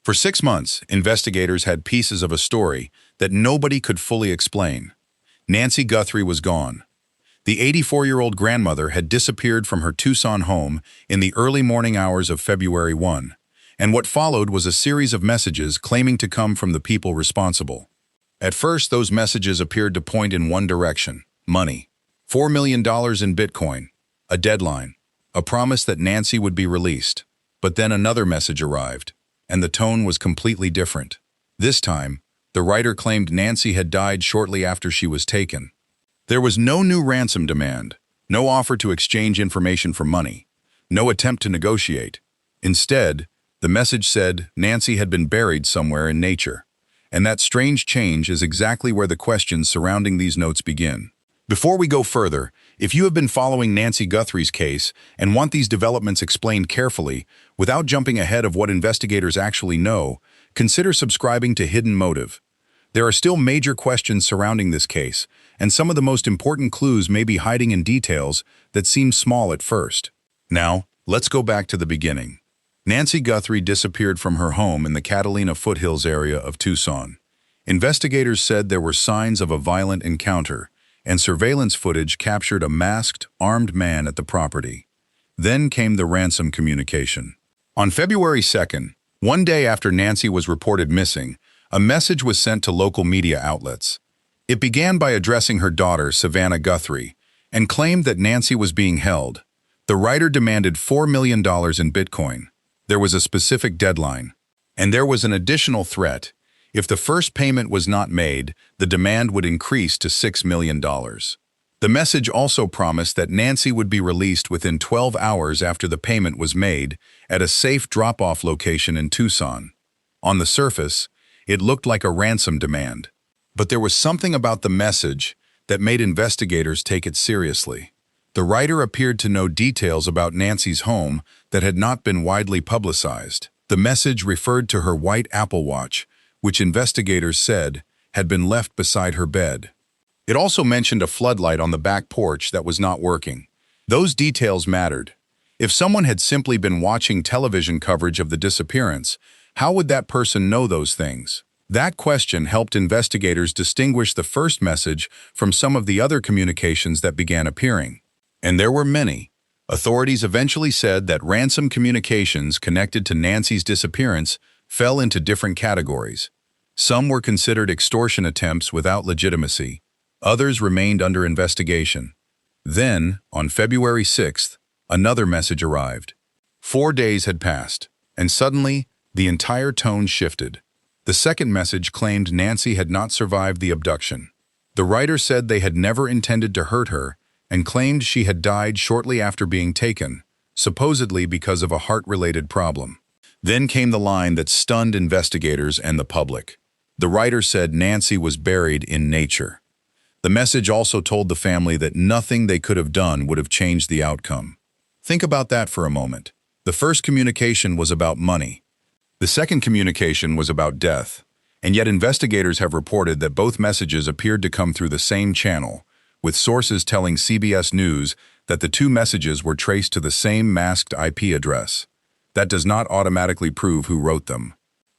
For 6 months, investigators had pieces of a story that nobody could fully explain. Nancy Guthrie was gone. The 84-year-old grandmother had disappeared from her Tucson home in the early morning hours of February 1, and what followed was a series of messages claiming to come from the people responsible. At first, those messages appeared to point in one direction: money. $4 million in Bitcoin, a deadline, a promise that Nancy would be released. But then another message arrived, and the tone was completely different. This time, the writer claimed Nancy had died shortly after she was taken. There was no new ransom demand, no offer to exchange information for money, no attempt to negotiate. Instead, the message said Nancy had been buried somewhere in nature. And that strange change is exactly where the questions surrounding these notes begin. Before we go further, if you have been following Nancy Guthrie's case and want these developments explained carefully, without jumping ahead of what investigators actually know, consider subscribing to Hidden Motive. There are still major questions surrounding this case, and some of the most important clues may be hiding in details that seem small at first. Now, let's go back to the beginning. Nancy Guthrie disappeared from her home in the Catalina foothills area of Tucson. Investigators said there were signs of a violent encounter, and surveillance footage captured a masked, armed man at the property. Then came the ransom communication. On February 2nd, one day after Nancy was reported missing, a message was sent to local media outlets. It began by addressing her daughter, Savannah Guthrie, and claimed that Nancy was being held. The writer demanded $4 million in Bitcoin. There was a specific deadline. And there was an additional threat. If the first payment was not made, the demand would increase to $6 million. The message also promised that Nancy would be released within 12 hours after the payment was made at a safe drop-off location in Tucson. On the surface, it looked like a ransom demand. But there was something about the message that made investigators take it seriously. The writer appeared to know details about Nancy's home that had not been widely publicized. The message referred to her white Apple Watch, which investigators said had been left beside her bed. It also mentioned a floodlight on the back porch that was not working. Those details mattered. If someone had simply been watching television coverage of the disappearance, how would that person know those things? That question helped investigators distinguish the first message from some of the other communications that began appearing. And there were many. Authorities eventually said that ransom communications connected to Nancy's disappearance fell into different categories. Some were considered extortion attempts without legitimacy. Others remained under investigation. Then, on February 6th, another message arrived. 4 days had passed, and suddenly, the entire tone shifted. The second message claimed Nancy had not survived the abduction. The writer said they had never intended to hurt her and claimed she had died shortly after being taken, supposedly because of a heart-related problem. Then came the line that stunned investigators and the public. The writer said Nancy was buried in nature. The message also told the family that nothing they could have done would have changed the outcome. Think about that for a moment. The first communication was about money. The second communication was about death. And yet investigators have reported that both messages appeared to come through the same channel, with sources telling CBS News that the two messages were traced to the same masked IP address. That does not automatically prove who wrote them.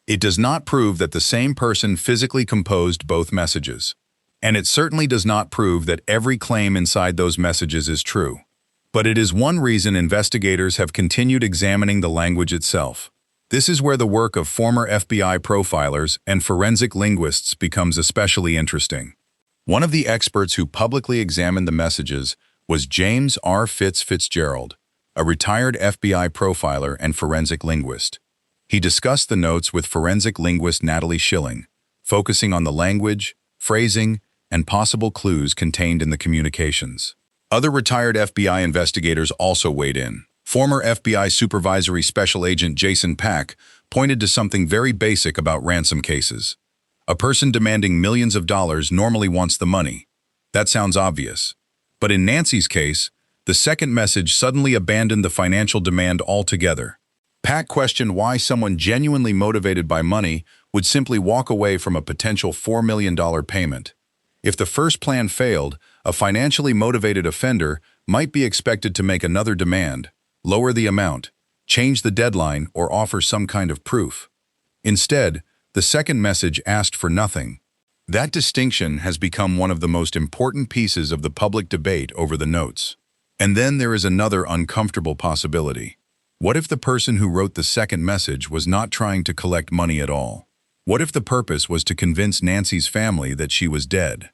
It does not prove that the same person physically composed both messages. And it certainly does not prove that every claim inside those messages is true. But it is one reason investigators have continued examining the language itself. This is where the work of former FBI profilers and forensic linguists becomes especially interesting. One of the experts who publicly examined the messages was James R. Fitzgerald, a retired FBI profiler and forensic linguist. He discussed the notes with forensic linguist Natalie Schilling, focusing on the language, phrasing, and possible clues contained in the communications. Other retired FBI investigators also weighed in. Former FBI Supervisory Special Agent Jason Pack pointed to something very basic about ransom cases. A person demanding millions of dollars normally wants the money. That sounds obvious. But in Nancy's case, the second message suddenly abandoned the financial demand altogether. Pack questioned why someone genuinely motivated by money would simply walk away from a potential $4 million payment. If the first plan failed, a financially motivated offender might be expected to make another demand, lower the amount, change the deadline, or offer some kind of proof. Instead, the second message asked for nothing. That distinction has become one of the most important pieces of the public debate over the notes. And then there is another uncomfortable possibility. What if the person who wrote the second message was not trying to collect money at all? What if the purpose was to convince Nancy's family that she was dead?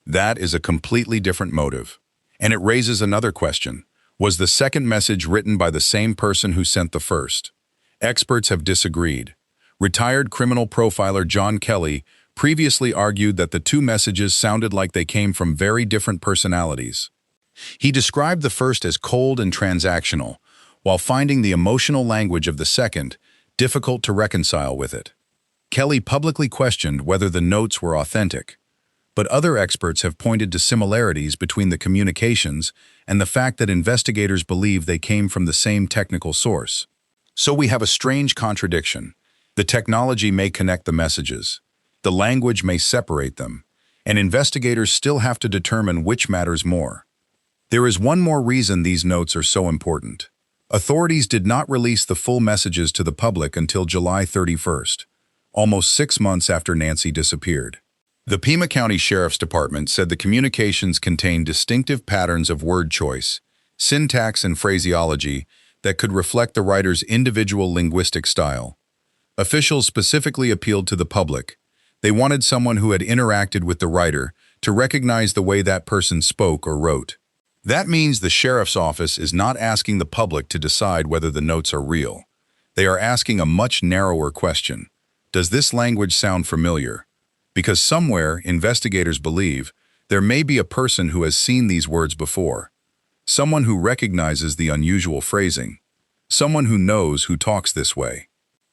That is a completely different motive. And it raises another question. Was the second message written by the same person who sent the first? Experts have disagreed. Retired criminal profiler John Kelly previously argued that the two messages sounded like they came from very different personalities. He described the first as cold and transactional, while finding the emotional language of the second difficult to reconcile with it. Kelly publicly questioned whether the notes were authentic, but other experts have pointed to similarities between the communications and the fact that investigators believe they came from the same technical source. So we have a strange contradiction. The technology may connect the messages. The language may separate them, and investigators still have to determine which matters more. There is one more reason these notes are so important. Authorities did not release the full messages to the public until July 31st, almost 6 months after Nancy disappeared. The Pima County Sheriff's Department said the communications contained distinctive patterns of word choice, syntax, and phraseology that could reflect the writer's individual linguistic style. Officials specifically appealed to the public. They wanted someone who had interacted with the writer to recognize the way that person spoke or wrote. That means the sheriff's office is not asking the public to decide whether the notes are real. They are asking a much narrower question. Does this language sound familiar? Because somewhere, investigators believe, there may be a person who has seen these words before. Someone who recognizes the unusual phrasing. Someone who knows who talks this way.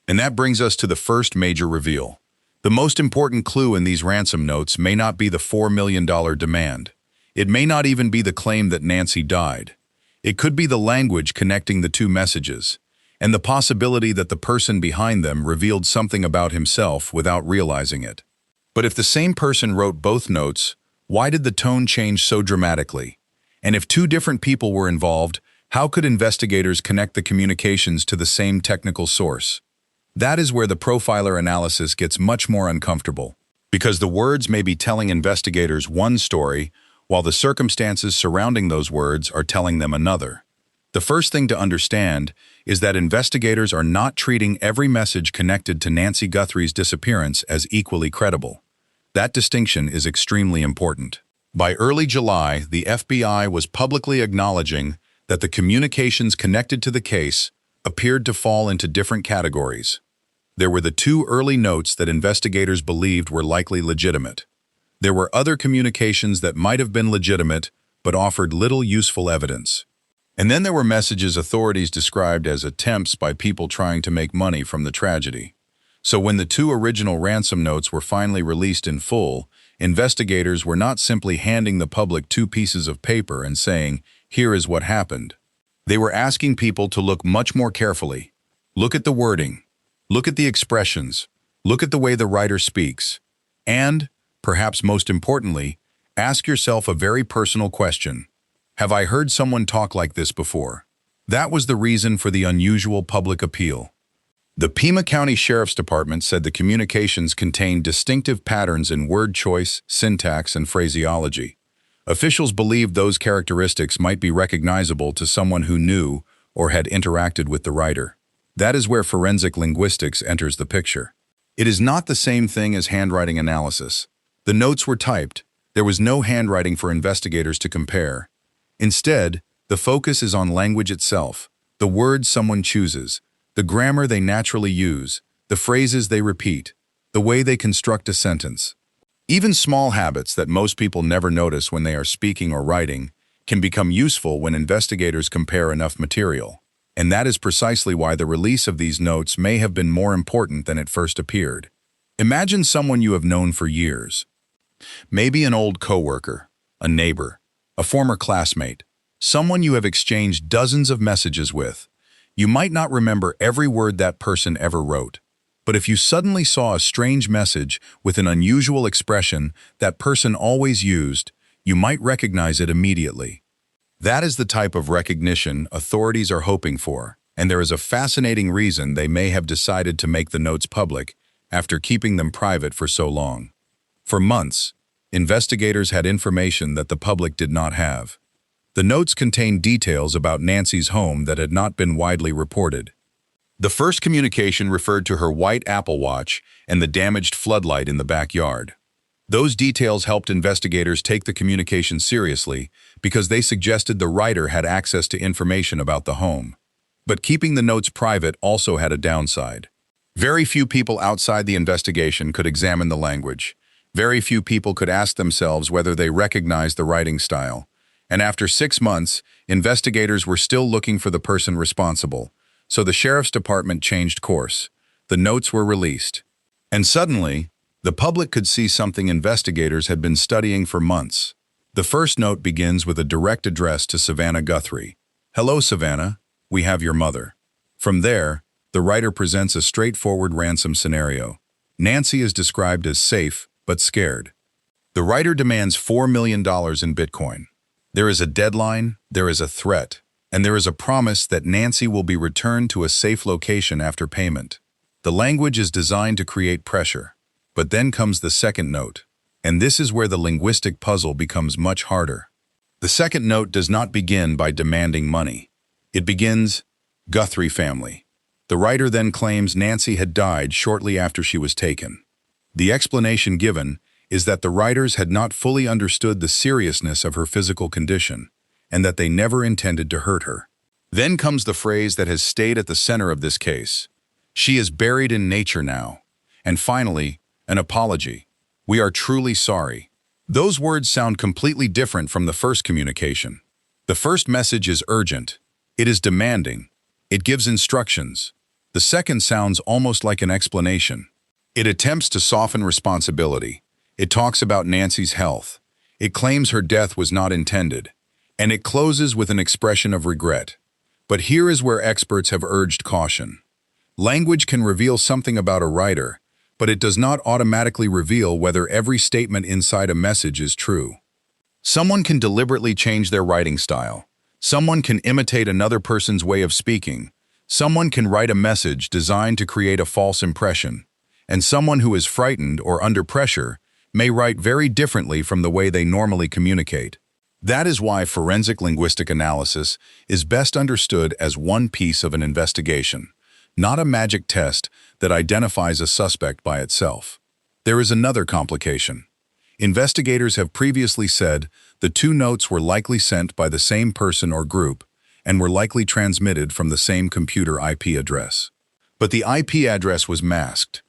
And that brings us to the first major reveal. The most important clue in these ransom notes may not be the $4 million demand. It may not even be the claim that Nancy died. It could be the language connecting the two messages, and the possibility that the person behind them revealed something about himself without realizing it. But if the same person wrote both notes, why did the tone change so dramatically? And if two different people were involved, how could investigators connect the communications to the same technical source? That is where the profiler analysis gets much more uncomfortable, because the words may be telling investigators one story, while the circumstances surrounding those words are telling them another. The first thing to understand is that investigators are not treating every message connected to Nancy Guthrie's disappearance as equally credible. That distinction is extremely important. By early July, the FBI was publicly acknowledging that the communications connected to the case appeared to fall into different categories. There were the two early notes that investigators believed were likely legitimate. There were other communications that might have been legitimate but offered little useful evidence. And then there were messages authorities described as attempts by people trying to make money from the tragedy. So when the two original ransom notes were finally released in full, investigators were not simply handing the public two pieces of paper and saying, "Here is what happened." They were asking people to look much more carefully. Look at the wording. Look at the expressions. Look at the way the writer speaks. And, perhaps most importantly, ask yourself a very personal question. Have I heard someone talk like this before? That was the reason for the unusual public appeal. The Pima County Sheriff's Department said the communications contained distinctive patterns in word choice, syntax, and phraseology. Officials believed those characteristics might be recognizable to someone who knew or had interacted with the writer. That is where forensic linguistics enters the picture. It is not the same thing as handwriting analysis. The notes were typed. There was no handwriting for investigators to compare. Instead, the focus is on language itself, the words someone chooses, the grammar they naturally use, the phrases they repeat, the way they construct a sentence. Even small habits that most people never notice when they are speaking or writing can become useful when investigators compare enough material. And that is precisely why the release of these notes may have been more important than it first appeared. Imagine someone you have known for years. Maybe an old coworker, a neighbor, a former classmate, someone you have exchanged dozens of messages with. You might not remember every word that person ever wrote, but if you suddenly saw a strange message with an unusual expression that person always used, you might recognize it immediately. That is the type of recognition authorities are hoping for, and there is a fascinating reason they may have decided to make the notes public, after keeping them private for so long. For months, investigators had information that the public did not have. The notes contained details about Nancy's home that had not been widely reported. The first communication referred to her white Apple Watch and the damaged floodlight in the backyard. Those details helped investigators take the communication seriously because they suggested the writer had access to information about the home. But keeping the notes private also had a downside. Very few people outside the investigation could examine the language. Very few people could ask themselves whether they recognized the writing style. And after 6 months, investigators were still looking for the person responsible. So the sheriff's department changed course. The notes were released. And suddenly, the public could see something investigators had been studying for months. The first note begins with a direct address to Savannah Guthrie. "Hello, Savannah. We have your mother." From there, the writer presents a straightforward ransom scenario. Nancy is described as safe, but scared. The writer demands $4 million in Bitcoin. There is a deadline, there is a threat, and there is a promise that Nancy will be returned to a safe location after payment. The language is designed to create pressure. But then comes the second note, and this is where the linguistic puzzle becomes much harder. The second note does not begin by demanding money. It begins, "Guthrie family." The writer then claims Nancy had died shortly after she was taken. The explanation given is that the writers had not fully understood the seriousness of her physical condition, and that they never intended to hurt her. Then comes the phrase that has stayed at the center of this case. "She is buried in nature now." And finally, an apology. "We are truly sorry." Those words sound completely different from the first communication. The first message is urgent. It is demanding. It gives instructions. The second sounds almost like an explanation. It attempts to soften responsibility. It talks about Nancy's health. It claims her death was not intended. And it closes with an expression of regret. But here is where experts have urged caution. Language can reveal something about a writer, but it does not automatically reveal whether every statement inside a message is true. Someone can deliberately change their writing style. Someone can imitate another person's way of speaking. Someone can write a message designed to create a false impression. And someone who is frightened or under pressure may write very differently from the way they normally communicate. That is why forensic linguistic analysis is best understood as one piece of an investigation, not a magic test that identifies a suspect by itself. There is another complication. Investigators have previously said the two notes were likely sent by the same person or group and were likely transmitted from the same computer IP address. But the IP address was masked,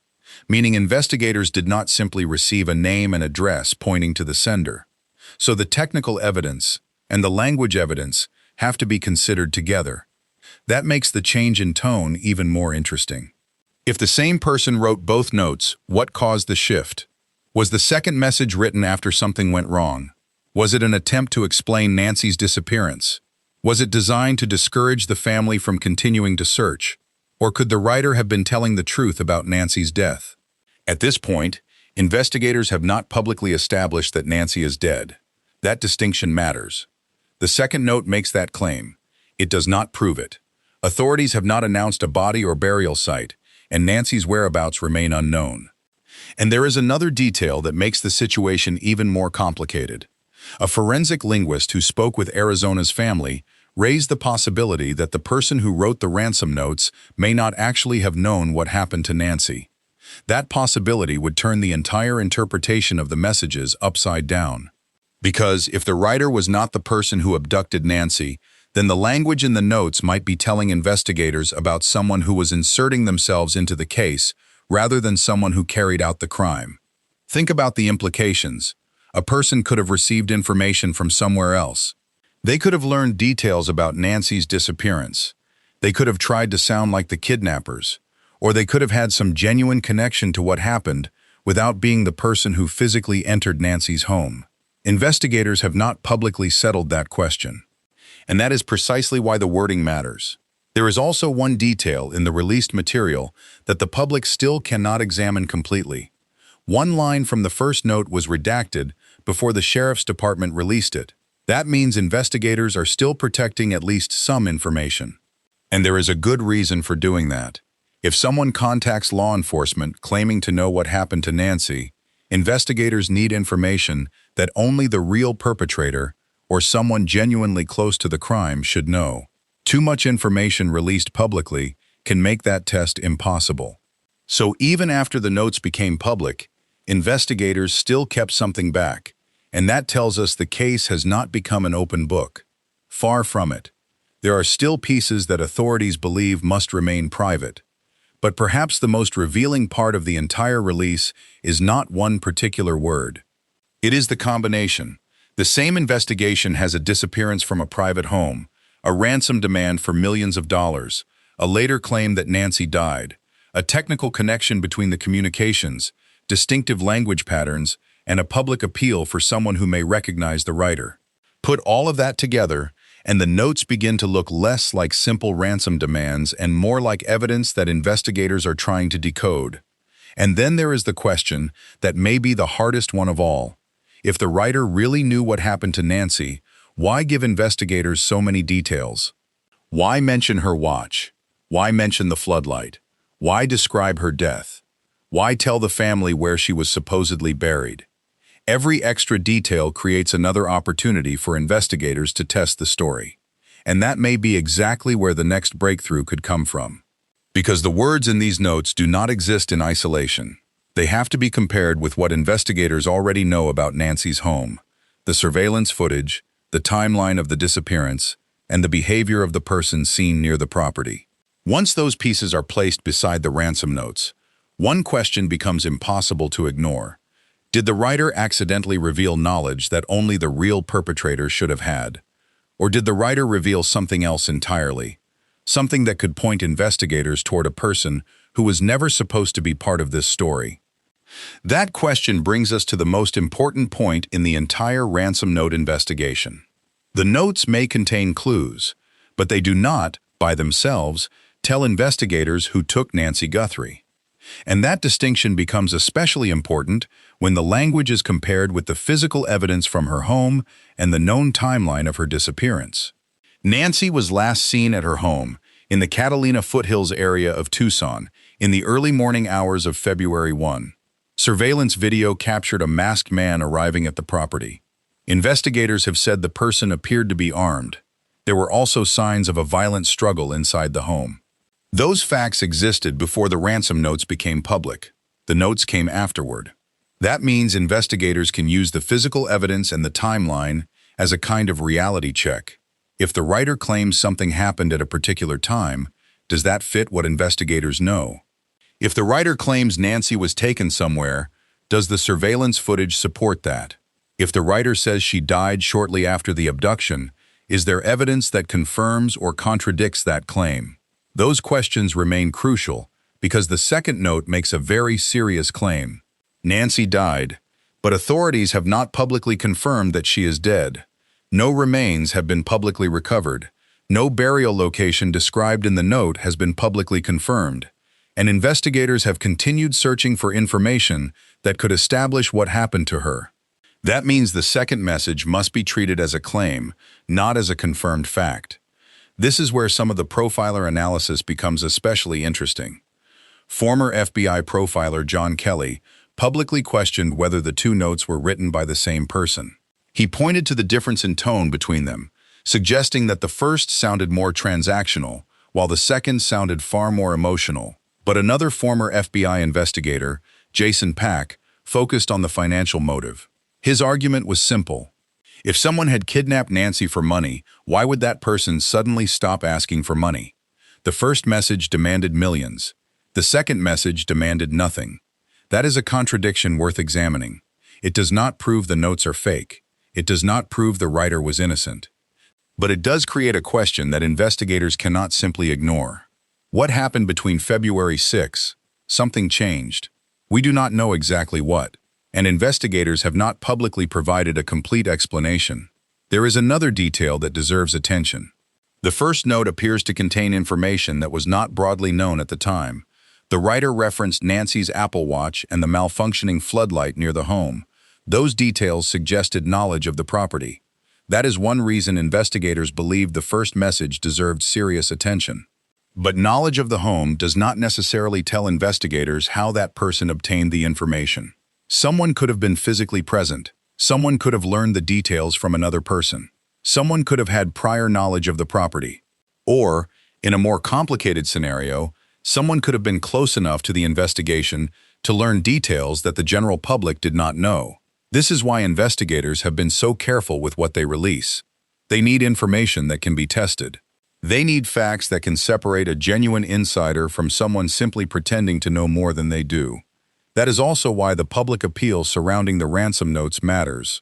meaning investigators did not simply receive a name and address pointing to the sender. So the technical evidence and the language evidence have to be considered together. That makes the change in tone even more interesting. If the same person wrote both notes, what caused the shift? Was the second message written after something went wrong? Was it an attempt to explain Nancy's disappearance? Was it designed to discourage the family from continuing to search? Or could the writer have been telling the truth about Nancy's death? At this point, investigators have not publicly established that Nancy is dead. That distinction matters. The second note makes that claim. It does not prove it. Authorities have not announced a body or burial site, and Nancy's whereabouts remain unknown. And there is another detail that makes the situation even more complicated. A forensic linguist who spoke with Arizona's family raised the possibility that the person who wrote the ransom notes may not actually have known what happened to Nancy. That possibility would turn the entire interpretation of the messages upside down. Because if the writer was not the person who abducted Nancy, then the language in the notes might be telling investigators about someone who was inserting themselves into the case rather than someone who carried out the crime. Think about the implications. A person could have received information from somewhere else. They could have learned details about Nancy's disappearance. They could have tried to sound like the kidnappers, or they could have had some genuine connection to what happened without being the person who physically entered Nancy's home. Investigators have not publicly settled that question. And that is precisely why the wording matters. There is also one detail in the released material that the public still cannot examine completely. One line from the first note was redacted before the sheriff's department released it. That means investigators are still protecting at least some information. And there is a good reason for doing that. If someone contacts law enforcement claiming to know what happened to Nancy, investigators need information that only the real perpetrator or someone genuinely close to the crime should know. Too much information released publicly can make that test impossible. So even after the notes became public, investigators still kept something back, and that tells us the case has not become an open book. Far from it. There are still pieces that authorities believe must remain private. But perhaps the most revealing part of the entire release is not one particular word. It is the combination. The same investigation has a disappearance from a private home, a ransom demand for millions of dollars, a later claim that Nancy died, a technical connection between the communications, distinctive language patterns, and a public appeal for someone who may recognize the writer. Put all of that together, and the notes begin to look less like simple ransom demands and more like evidence that investigators are trying to decode. And then there is the question that may be the hardest one of all. If the writer really knew what happened to Nancy, why give investigators so many details? Why mention her watch? Why mention the floodlight? Why describe her death? Why tell the family where she was supposedly buried? Every extra detail creates another opportunity for investigators to test the story. And that may be exactly where the next breakthrough could come from. Because the words in these notes do not exist in isolation. They have to be compared with what investigators already know about Nancy's home, the surveillance footage, the timeline of the disappearance, and the behavior of the person seen near the property. Once those pieces are placed beside the ransom notes, one question becomes impossible to ignore. Did the writer accidentally reveal knowledge that only the real perpetrator should have had? Or did the writer reveal something else entirely? Something that could point investigators toward a person who was never supposed to be part of this story? That question brings us to the most important point in the entire ransom note investigation. The notes may contain clues, but they do not, by themselves, tell investigators who took Nancy Guthrie. And that distinction becomes especially important when the language is compared with the physical evidence from her home and the known timeline of her disappearance. Nancy was last seen at her home in the Catalina foothills area of Tucson in the early morning hours of February 1. Surveillance video captured a masked man arriving at the property. Investigators have said the person appeared to be armed. There were also signs of a violent struggle inside the home. Those facts existed before the ransom notes became public. The notes came afterward. That means investigators can use the physical evidence and the timeline as a kind of reality check. If the writer claims something happened at a particular time, does that fit what investigators know? If the writer claims Nancy was taken somewhere, does the surveillance footage support that? If the writer says she died shortly after the abduction, is there evidence that confirms or contradicts that claim? Those questions remain crucial because the second note makes a very serious claim. Nancy died, but authorities have not publicly confirmed that she is dead. No remains have been publicly recovered. No burial location described in the note has been publicly confirmed. And investigators have continued searching for information that could establish what happened to her. That means the second message must be treated as a claim, not as a confirmed fact. This is where some of the profiler analysis becomes especially interesting. Former FBI profiler John Kelly publicly questioned whether the two notes were written by the same person. He pointed to the difference in tone between them, suggesting that the first sounded more transactional, while the second sounded far more emotional. But another former FBI investigator, Jason Pack, focused on the financial motive. His argument was simple. If someone had kidnapped Nancy for money, why would that person suddenly stop asking for money? The first message demanded millions. The second message demanded nothing. That is a contradiction worth examining. It does not prove the notes are fake. It does not prove the writer was innocent. But it does create a question that investigators cannot simply ignore. What happened between February 6? Something changed. We do not know exactly what, and investigators have not publicly provided a complete explanation. There is another detail that deserves attention. The first note appears to contain information that was not broadly known at the time. The writer referenced Nancy's Apple Watch and the malfunctioning floodlight near the home. Those details suggested knowledge of the property. That is one reason investigators believed the first message deserved serious attention. But knowledge of the home does not necessarily tell investigators how that person obtained the information. Someone could have been physically present. Someone could have learned the details from another person. Someone could have had prior knowledge of the property. Or, in a more complicated scenario, someone could have been close enough to the investigation to learn details that the general public did not know. This is why investigators have been so careful with what they release. They need information that can be tested. They need facts that can separate a genuine insider from someone simply pretending to know more than they do. That is also why the public appeal surrounding the ransom notes matters.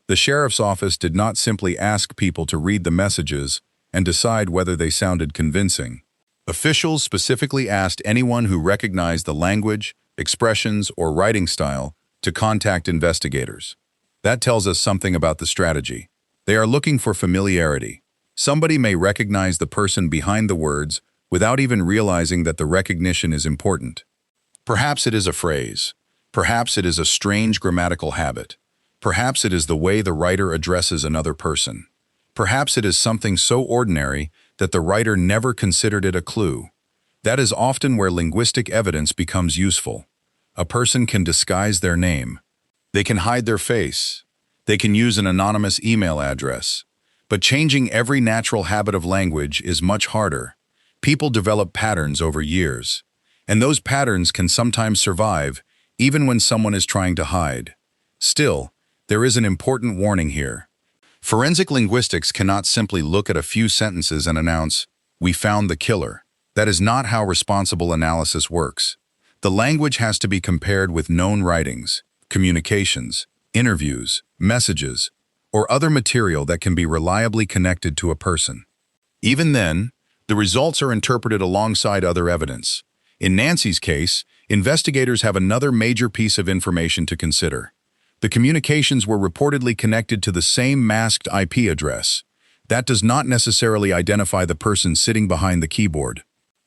The sheriff's office did not simply ask people to read the messages and decide whether they sounded convincing. Officials specifically asked anyone who recognized the language, expressions, or writing style to contact investigators. That tells us something about the strategy. They are looking for familiarity. Somebody may recognize the person behind the words without even realizing that the recognition is important. Perhaps it is a phrase. Perhaps it is a strange grammatical habit. Perhaps it is the way the writer addresses another person. Perhaps it is something so ordinary that the writer never considered it a clue. That is often where linguistic evidence becomes useful. A person can disguise their name. They can hide their face. They can use an anonymous email address. But changing every natural habit of language is much harder. People develop patterns over years, and those patterns can sometimes survive even when someone is trying to hide. Still, there is an important warning here. Forensic linguistics cannot simply look at a few sentences and announce, "We found the killer." That is not how responsible analysis works. The language has to be compared with known writings, communications, interviews, messages, or other material that can be reliably connected to a person. Even then, the results are interpreted alongside other evidence. In Nancy's case, investigators have another major piece of information to consider. The communications were reportedly connected to the same masked IP address. That does not necessarily identify the person sitting behind the keyboard.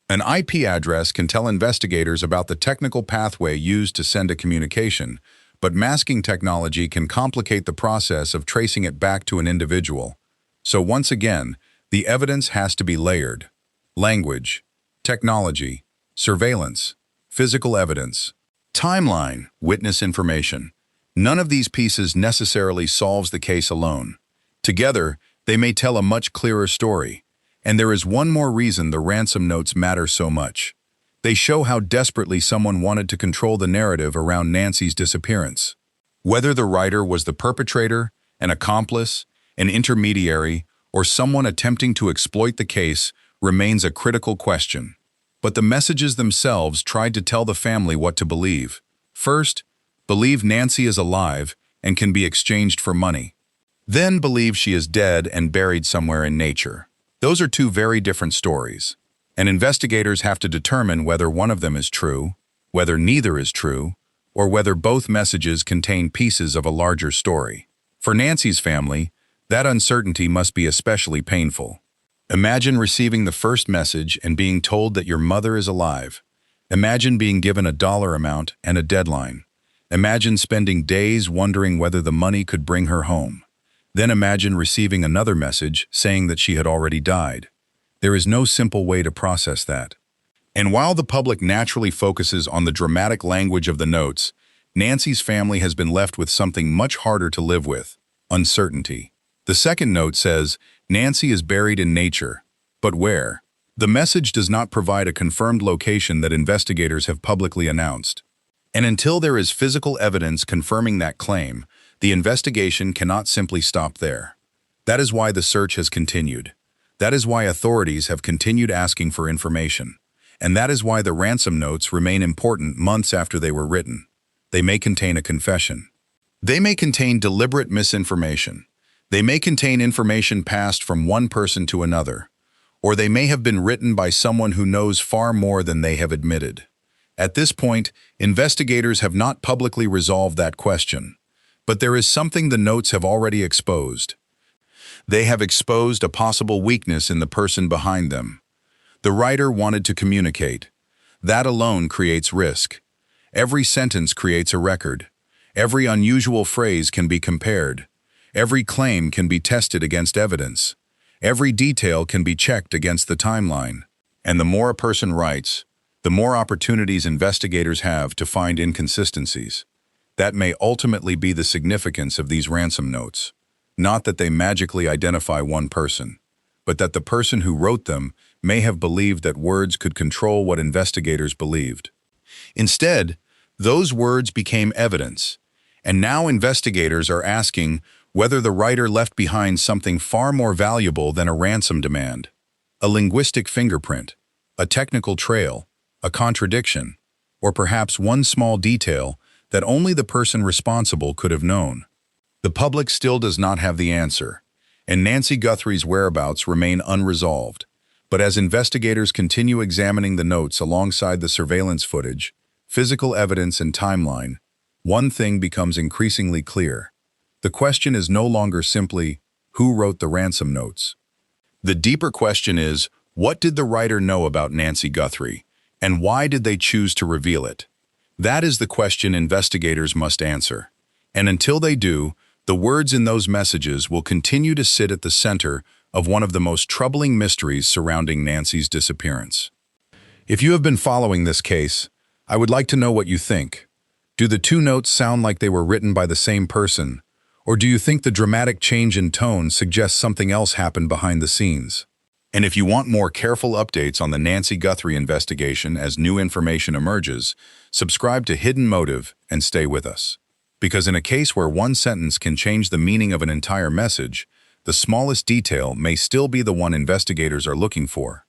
An IP address can tell investigators about the technical pathway used to send a communication, but masking technology can complicate the process of tracing it back to an individual. So once again, the evidence has to be layered. Language, technology, surveillance, physical evidence, timeline, witness information. None of these pieces necessarily solves the case alone. Together, they may tell a much clearer story. And there is one more reason the ransom notes matter so much. They show how desperately someone wanted to control the narrative around Nancy's disappearance. Whether the writer was the perpetrator, an accomplice, an intermediary, or someone attempting to exploit the case remains a critical question. But the messages themselves tried to tell the family what to believe. First, believe Nancy is alive and can be exchanged for money. Then believe she is dead and buried somewhere in nature. Those are two very different stories. And investigators have to determine whether one of them is true, whether neither is true, or whether both messages contain pieces of a larger story. For Nancy's family, that uncertainty must be especially painful. Imagine receiving the first message and being told that your mother is alive. Imagine being given a dollar amount and a deadline. Imagine spending days wondering whether the money could bring her home. Then imagine receiving another message saying that she had already died. There is no simple way to process that. And while the public naturally focuses on the dramatic language of the notes, Nancy's family has been left with something much harder to live with: uncertainty. The second note says, Nancy is buried in nature. But where? The message does not provide a confirmed location that investigators have publicly announced. And until there is physical evidence confirming that claim, the investigation cannot simply stop there. That is why the search has continued. That is why authorities have continued asking for information. And that is why the ransom notes remain important months after they were written. They may contain a confession. They may contain deliberate misinformation. They may contain information passed from one person to another. Or they may have been written by someone who knows far more than they have admitted. At this point, investigators have not publicly resolved that question. But there is something the notes have already exposed. They have exposed a possible weakness in the person behind them. The writer wanted to communicate. That alone creates risk. Every sentence creates a record. Every unusual phrase can be compared. Every claim can be tested against evidence. Every detail can be checked against the timeline. And the more a person writes, the more opportunities investigators have to find inconsistencies. That may ultimately be the significance of these ransom notes. Not that they magically identify one person, but that the person who wrote them may have believed that words could control what investigators believed. Instead, those words became evidence, and now investigators are asking whether the writer left behind something far more valuable than a ransom demand. A linguistic fingerprint, a technical trail, a contradiction, or perhaps one small detail that only the person responsible could have known. The public still does not have the answer, and Nancy Guthrie's whereabouts remain unresolved. But as investigators continue examining the notes alongside the surveillance footage, physical evidence and timeline, one thing becomes increasingly clear. The question is no longer simply, who wrote the ransom notes? The deeper question is, what did the writer know about Nancy Guthrie, and why did they choose to reveal it? That is the question investigators must answer. And until they do, the words in those messages will continue to sit at the center of one of the most troubling mysteries surrounding Nancy's disappearance. If you have been following this case, I would like to know what you think. Do the two notes sound like they were written by the same person, or do you think the dramatic change in tone suggests something else happened behind the scenes? And if you want more careful updates on the Nancy Guthrie investigation as new information emerges, subscribe to Hidden Motive and stay with us. Because in a case where one sentence can change the meaning of an entire message, the smallest detail may still be the one investigators are looking for.